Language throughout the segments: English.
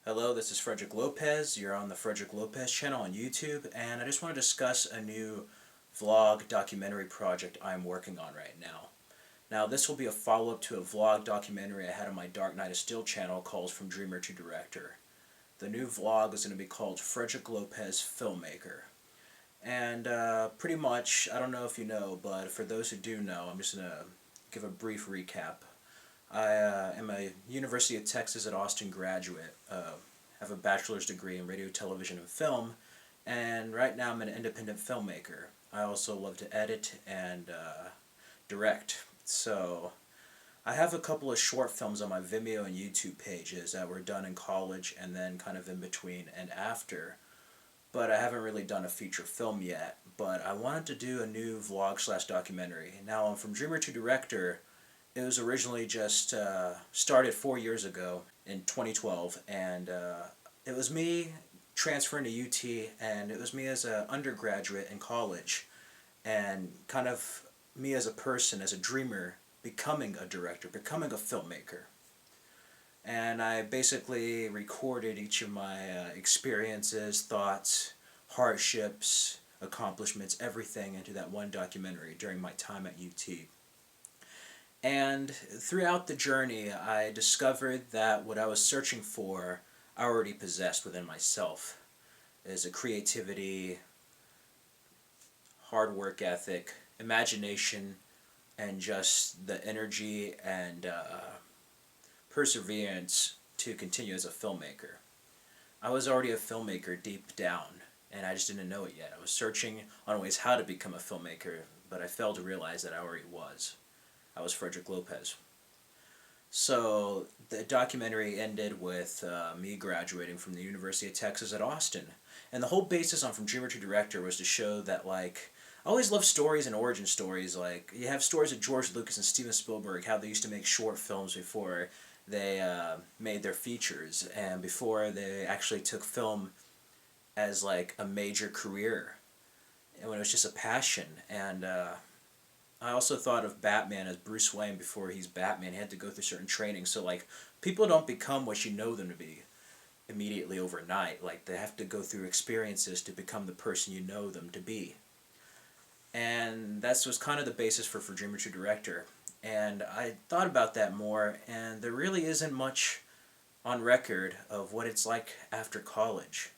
Hello, this is Frederick Lopez. You're on the Frederick Lopez channel on YouTube, and I just want to discuss a new vlog documentary project I'm working on right now. Now, this will be a follow-up to a vlog documentary I had on my Dark Knight of Steel channel called From Dreamer to Director. The new vlog is going to be called Frederick Lopez Filmmaker. And pretty much, I don't know if you know, but for those who do know, I'm just going to give a brief recap. I am a University of Texas at Austin graduate. Have a bachelor's degree in radio, television, and film, and right now I'm an independent filmmaker. I also love to edit and direct. So I have a couple of short films on my Vimeo and YouTube pages that were done in college and then kind of in between and after. But I haven't really done a feature film yet. But I wanted to do a new vlog slash documentary. Now, From Dreamer to Director, it was originally just started 4 years ago in 2012, and it was me transferring to UT, and it was me as an undergraduate in college, and kind of me as a person, as a dreamer, becoming a director, becoming a filmmaker. And I basically recorded each of my experiences, thoughts, hardships, accomplishments, everything into that one documentary during my time at UT. And throughout the journey, I discovered that what I was searching for, I already possessed within myself. Is a creativity, hard work ethic, imagination, and just the energy and perseverance to continue as a filmmaker. I was already a filmmaker deep down, and I just didn't know it yet. I was searching on ways how to become a filmmaker, but I failed to realize that I already was. I was Frederick Lopez. So the documentary ended with me graduating from the University of Texas at Austin. And the whole basis on From Dreamer to Director was to show that, like, I always love stories and origin stories. Like, you have stories of George Lucas and Steven Spielberg, how they used to make short films before they made their features, and before they actually took film as, like, a major career. And when it was just a passion. And I also thought of Batman as Bruce Wayne before he's Batman. He had to go through certain training. So, like, people don't become what you know them to be immediately overnight. Like, they have to go through experiences to become the person you know them to be. And that was kind of the basis for Dreamer to Director. And I thought about that more, and there really isn't much on record of what it's like after college.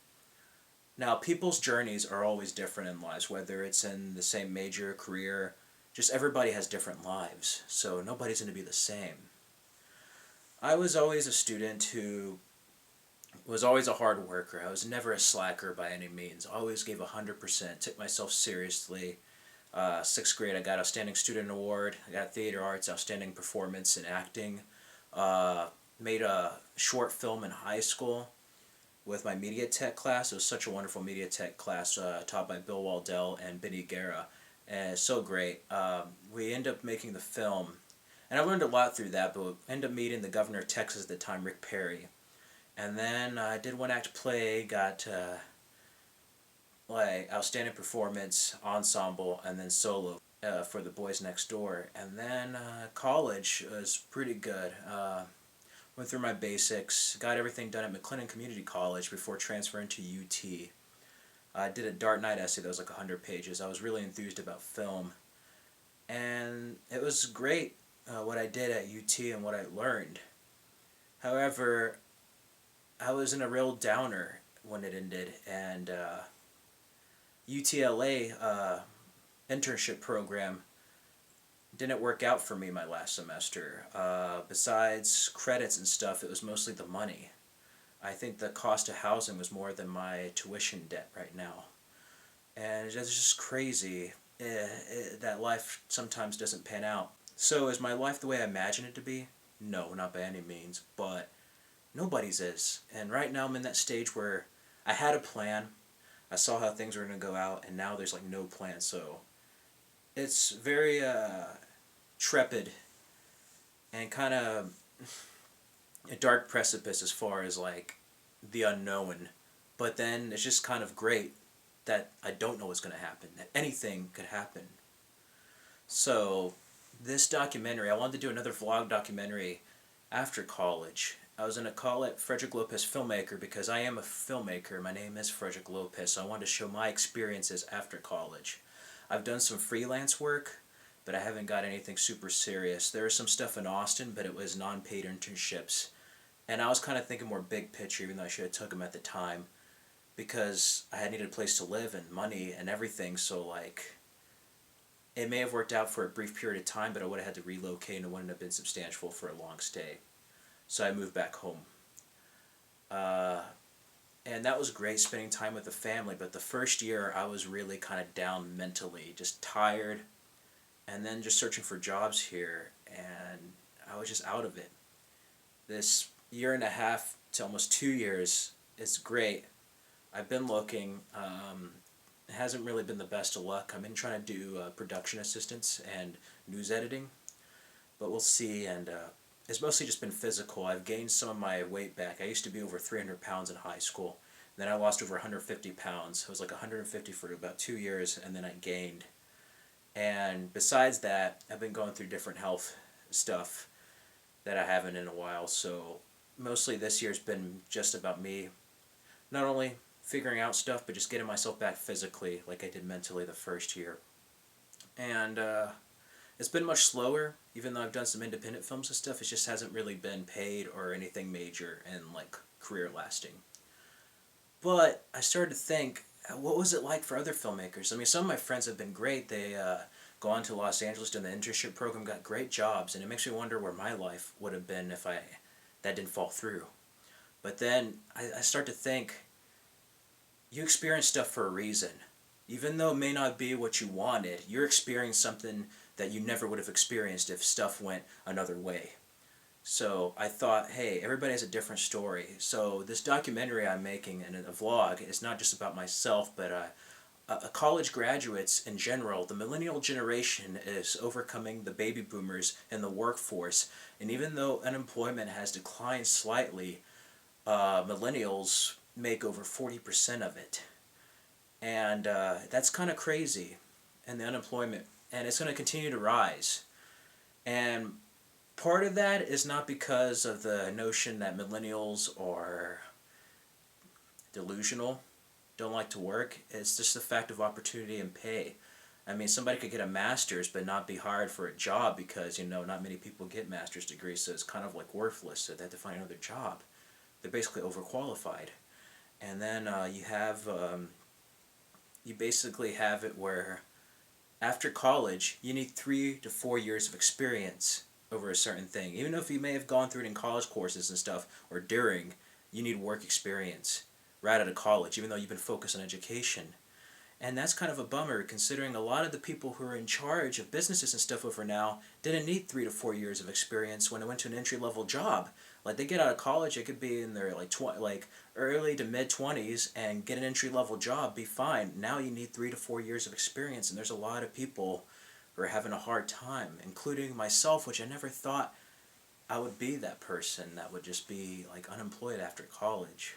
Now, people's journeys are always different in lives, whether it's in the same major career. Just everybody has different lives, so nobody's going to be the same. I was always a student who was always a hard worker. I was never a slacker by any means. I always gave 100%, took myself seriously. 6th grade, I got Outstanding Student Award. I got Theater Arts, Outstanding Performance in Acting. Made a short film in high school with my media tech class. It was such a wonderful media tech class taught by Bill Waldell and Benny Guerra. And it's so great. We ended up making the film, and I learned a lot through that, but we ended up meeting the governor of Texas at the time, Rick Perry. And then I did one act play, got like outstanding performance, ensemble, and then solo for The Boys Next Door. And then college was pretty good. Went through my basics, got everything done at McLennan Community College before transferring to UT. I did a Dark Knight essay that was like 100 pages. I was really enthused about film. And it was great what I did at UT and what I learned. However, I was in a real downer when it ended. And UTLA internship program didn't work out for me my last semester. Besides credits and stuff, it was mostly the money. I think the cost of housing was more than my tuition debt right now. And it's just crazy that life sometimes doesn't pan out. So is my life the way I imagine it to be? No, not by any means. But nobody's is. And right now I'm in that stage where I had a plan. I saw how things were going to go out, and now there's like no plan. So it's very trepid and kind of a dark precipice as far as like the unknown, but then it's just kind of great that I don't know what's going to happen, that anything could happen. So this documentary, I wanted to do another vlog documentary after college, I was going to call it Frederick Lopez Filmmaker because I am a filmmaker. My name is Frederick Lopez, so I wanted to show my experiences after college. I've done some freelance work, but I haven't got anything super serious. There was some stuff in Austin, but it was non-paid internships. And I was kind of thinking more big picture, even though I should have took them at the time, because I had needed a place to live and money and everything, so like it may have worked out for a brief period of time, but I would have had to relocate and it wouldn't have been substantial for a long stay. So I moved back home. Uh, and that was great spending time with the family, but the first year I was really kind of down mentally, just tired, and then just searching for jobs here, and I was just out of it. This year and a half to almost 2 years is great. I've been looking. It hasn't really been the best of luck. I'm in trying to do production assistance and news editing, but we'll see. And it's mostly just been physical. I've gained some of my weight back. I used to be over 300 pounds in high school. Then I lost over 150 pounds. I was like 150 for about 2 years, and then I gained. And besides that, I've been going through different health stuff that I haven't in a while. So mostly this year's been just about me, not only figuring out stuff, but just getting myself back physically like I did mentally the first year. And it's been much slower, even though I've done some independent films and stuff. It just hasn't really been paid or anything major and like career lasting. But I started to think, what was it like for other filmmakers? I mean, some of my friends have been great. They go on to Los Angeles, done the internship program, got great jobs, and it makes me wonder where my life would have been if that didn't fall through. But then I start to think, you experience stuff for a reason. Even though it may not be what you wanted, you're experiencing something that you never would have experienced if stuff went another way. So I thought, hey, everybody has a different story. So this documentary I'm making and a vlog is not just about myself, but college graduates in general. The millennial generation is overcoming the baby boomers in the workforce. And even though unemployment has declined slightly, millennials make over 40% of it. And that's kind of crazy. And the unemployment. And it's going to continue to rise. And part of that is not because of the notion that millennials are delusional, don't like to work. It's just the fact of opportunity and pay. I mean, somebody could get a master's but not be hired for a job because, not many people get master's degrees, so it's kind of like worthless, so they have to find another job. They're basically overqualified. And then you basically have it where after college, you need 3 to 4 years of experience over a certain thing. Even if you may have gone through it in college courses and stuff, or during, you need work experience right out of college, even though you've been focused on education. And that's kind of a bummer, considering a lot of the people who are in charge of businesses and stuff over now didn't need 3 to 4 years of experience when they went to an entry-level job. Like, they get out of college, they could be in their early to mid-20s and get an entry-level job, be fine. Now you need 3 to 4 years of experience, and there's a lot of people who are having a hard time, including myself, which I never thought I would be that person that would just be like unemployed after college.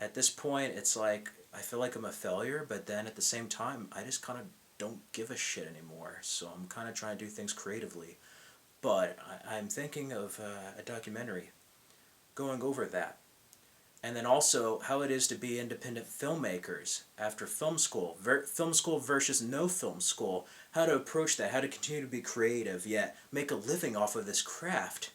At this point, it's like, I feel like I'm a failure, but then at the same time, I just kind of don't give a shit anymore. So I'm kind of trying to do things creatively. But I'm thinking of a documentary going over that. And then also how it is to be independent filmmakers after film school. Film school versus no film school. How to approach that, how to continue to be creative, yet make a living off of this craft.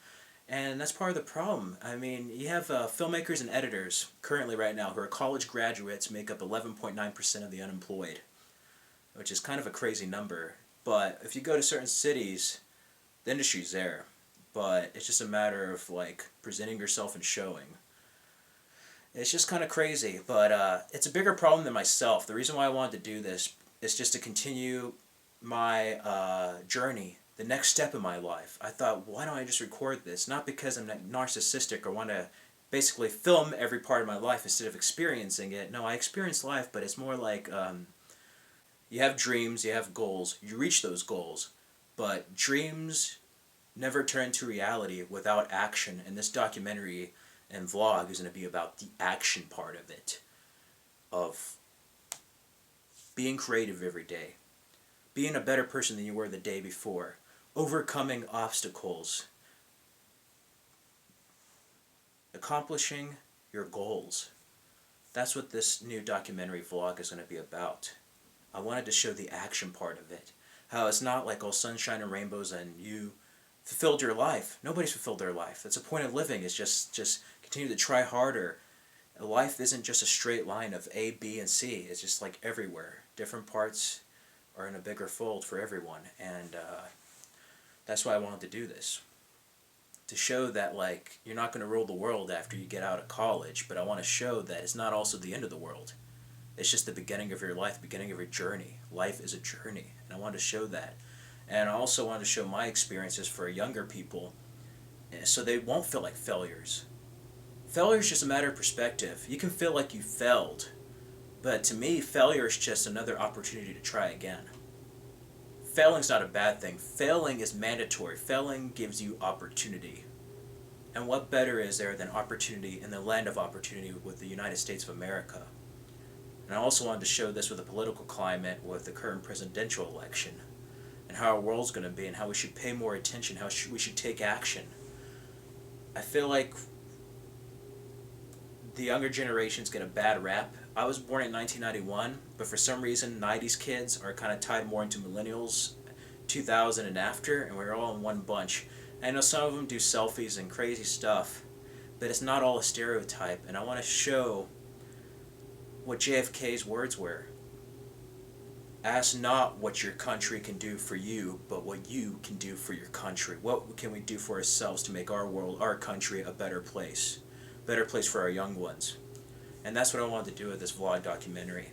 And that's part of the problem. I mean, you have filmmakers and editors currently right now who are college graduates make up 11.9% of the unemployed, which is kind of a crazy number. But if you go to certain cities, the industry's there. But it's just a matter of like presenting yourself and showing. It's just kind of crazy, but it's a bigger problem than myself. The reason why I wanted to do this is just to continue my journey, the next step in my life. I thought, why don't I just record this? Not because I'm narcissistic or want to basically film every part of my life instead of experiencing it. No, I experience life, but it's more like you have dreams, you have goals, you reach those goals, but dreams never turn to reality without action, and this documentary and vlog is going to be about the action part of it, of being creative every day, being a better person than you were the day before, overcoming obstacles, accomplishing your goals. That's what this new documentary vlog is going to be about. I wanted to show the action part of it. How it's not like all sunshine and rainbows and you fulfilled your life. Nobody's fulfilled their life. That's the point of living, is just continue to try harder. Life isn't just a straight line of A, B, and C. It's just like everywhere. Different parts are in a bigger fold for everyone. And that's why I wanted to do this. To show that, like, you're not going to rule the world after you get out of college, but I want to show that it's not also the end of the world. It's just the beginning of your life, beginning of your journey. Life is a journey, and I wanted to show that. And I also wanted to show my experiences for younger people, so they won't feel like failures. Failure is just a matter of perspective. You can feel like you failed, but to me, failure is just another opportunity to try again. Failing's not a bad thing. Failing is mandatory. Failing gives you opportunity. And what better is there than opportunity in the land of opportunity with the United States of America? And I also wanted to show this with the political climate with the current presidential election, and how our world's going to be, and how we should pay more attention, how we should take action. I feel like the younger generations get a bad rap. I was born in 1991, but for some reason 90s kids are kind of tied more into millennials, 2000 and after, and we're all in one bunch. And I know some of them do selfies and crazy stuff, but it's not all a stereotype, and I want to show what JFK's words were. Ask not what your country can do for you, but what you can do for your country. What can we do for ourselves to make our world, our country, a better place? Better place for our young ones. And that's what I wanted to do with this vlog documentary.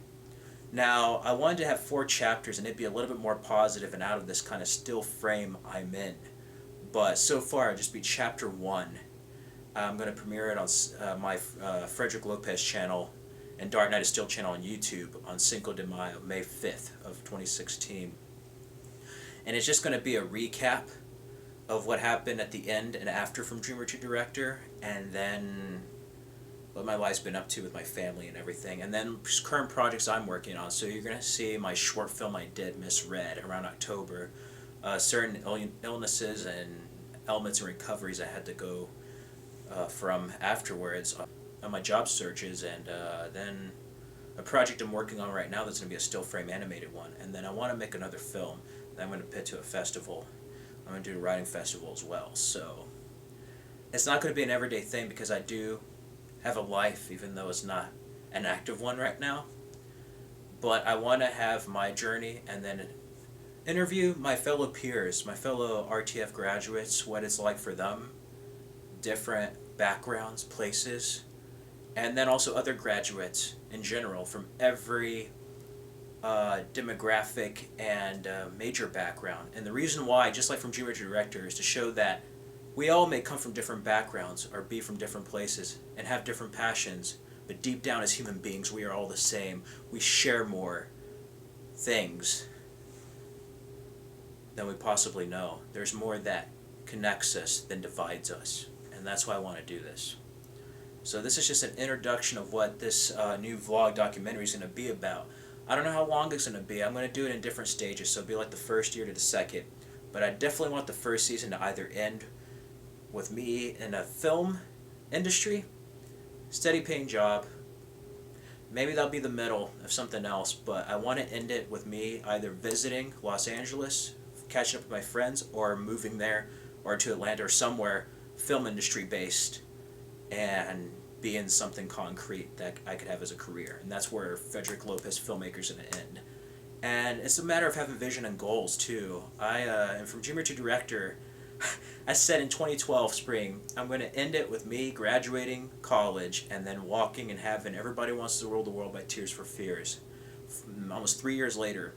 Now, I wanted to have 4 chapters and it'd be a little bit more positive and out of this kind of still frame I'm in. But so far, it'll just be chapter 1. I'm going to premiere it on my Frederick Lopez channel and Dark Knight of Steel channel on YouTube on Cinco de Mayo, May 5th of 2016. And it's just going to be a recap of what happened at the end and after from Dreamer to Director, and then what my life's been up to with my family and everything, and then current projects I'm working on. So you're going to see my short film I did, Misread, around October, certain illnesses and elements and recoveries I had to go from afterwards on my job searches, and then a project I'm working on right now that's going to be a still frame animated one, and then I want to make another film that I'm going to put to a festival. I'm going to do a writing festival as well. So it's not going to be an everyday thing because I do have a life, even though it's not an active one right now. But I want to have my journey and then interview my fellow peers, my fellow RTF graduates, what it's like for them, different backgrounds, places, and then also other graduates in general from every demographic and major background. And the reason why, just like from Dreamer to Director, is to show that we all may come from different backgrounds or be from different places and have different passions, but deep down as human beings we are all the same. We share more things than we possibly know. There's more that connects us than divides us, and that's why I want to do this. So this is just an introduction of what this new vlog documentary is going to be about. I don't know how long it's going to be. I'm going to do it in different stages, so it'll be like the first year to the second. But I definitely want the first season to either end with me in a film industry, steady paying job. Maybe that'll be the middle of something else, but I want to end it with me either visiting Los Angeles, catching up with my friends, or moving there, or to Atlanta or somewhere film industry based, and be in something concrete that I could have as a career. And that's where Frederick Lopez Filmmaker is going to end. And it's a matter of having vision and goals too. And from Dreamer to Director, I said in 2012 spring, I'm going to end it with me graduating college and then walking and having Everybody Wants to Rule the World by Tears for Fears. Almost 3 years later,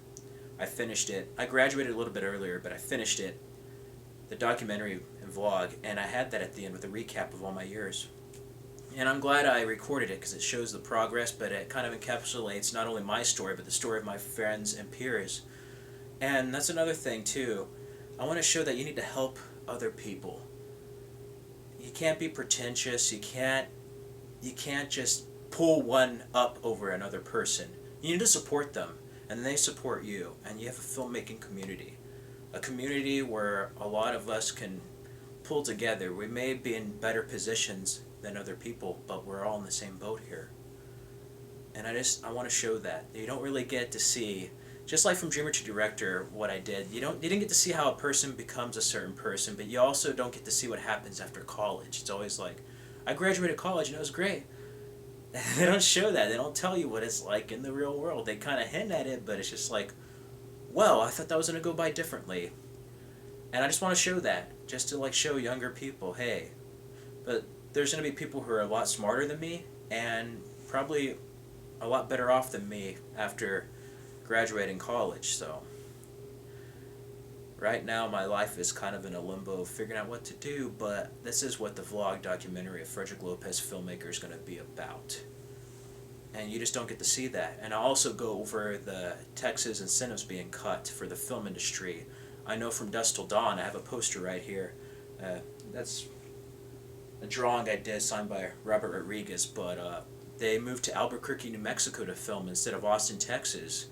I finished it. I graduated a little bit earlier, but I finished it, the documentary and vlog, and I had that at the end with a recap of all my years. And I'm glad I recorded it because it shows the progress, but it kind of encapsulates not only my story, but the story of my friends and peers. And that's another thing too. I want to show that you need to help other people. You can't be pretentious. You can't just pull one up over another person. You need to support them, and they support you. And you have a filmmaking community. A community where a lot of us can pull together. We may be in better positions than other people, but we're all in the same boat here. And I want to show that. You don't really get to see, just like from dreamer to director, what I did. You didn't get to see how a person becomes a certain person, but you also don't get to see what happens after college. It's always like, I graduated college and it was great. They don't show that. They don't tell you what it's like in the real world. They kind of hint at it, but it's just like, well, I thought that was going to go by differently. And I just want to show that, just to like show younger people, hey, but there's going to be people who are a lot smarter than me and probably a lot better off than me after graduating college. So right now my life is kind of in a limbo, figuring out what to do, but this is what the vlog documentary of Frederick Lopez Filmmaker is going to be about. And you just don't get to see that. And I'll also go over the Texas incentives being cut for the film industry. I know from Dusk Till Dawn, I have a poster right here. That's a drawing I did signed by Robert Rodriguez, but they moved to Albuquerque, New Mexico to film instead of Austin, Texas.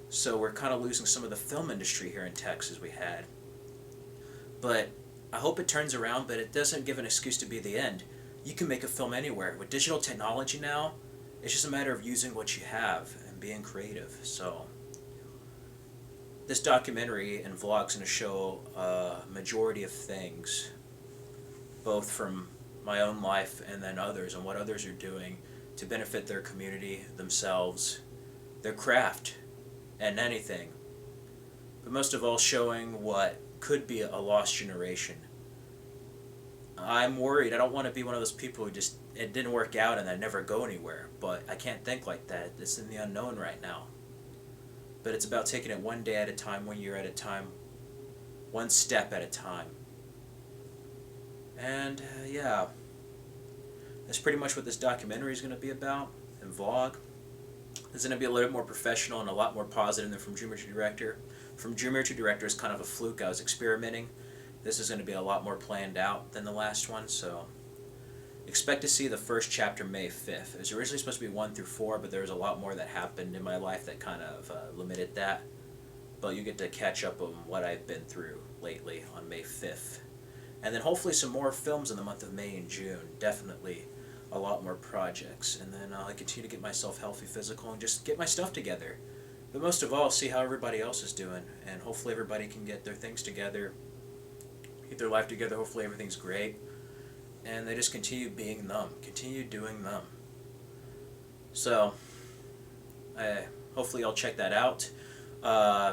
So we're kind of losing some of the film industry here in Texas we had. But I hope it turns around, but it doesn't give an excuse to be the end. You can make a film anywhere. With digital technology now, it's just a matter of using what you have and being creative. So this documentary and vlog is going to show a majority of things, both from my own life and then others, and what others are doing to benefit their community, themselves, their craft, and anything. But most of all, showing what could be a lost generation. I'm worried. I don't want to be one of those people who just, it didn't work out and I never go anywhere. But I can't think like that. It's in the unknown right now. But it's about taking it one day at a time, 1 year at a time, one step at a time. And yeah, that's pretty much what this documentary is going to be about, and vlog. It's going to be a little bit more professional and a lot more positive than From Dreamer to Director. From Dreamer to Director is kind of a fluke. I was experimenting. This is going to be a lot more planned out than the last one, so expect to see the first chapter May 5th. It was originally supposed to be 1 through 4, but there was a lot more that happened in my life that kind of limited that. But you get to catch up on what I've been through lately on May 5th. And then hopefully some more films in the month of May and June. Definitely a lot more projects. And then I'll continue to get myself healthy, physical, and just get my stuff together. But most of all, see how everybody else is doing. And hopefully everybody can get their things together, get their life together. Hopefully everything's great. And they just continue being them. Continue doing them. So, hopefully y'all check that out.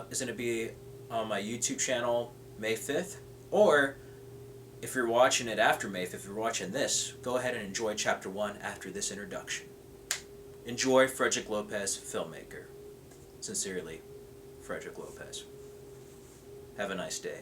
It's going to be on my YouTube channel May 5th. Or, if you're watching it after May 5th, if you're watching this, go ahead and enjoy Chapter 1 after this introduction. Enjoy Frederick Lopez Filmmaker. Sincerely, Frederick Lopez. Have a nice day.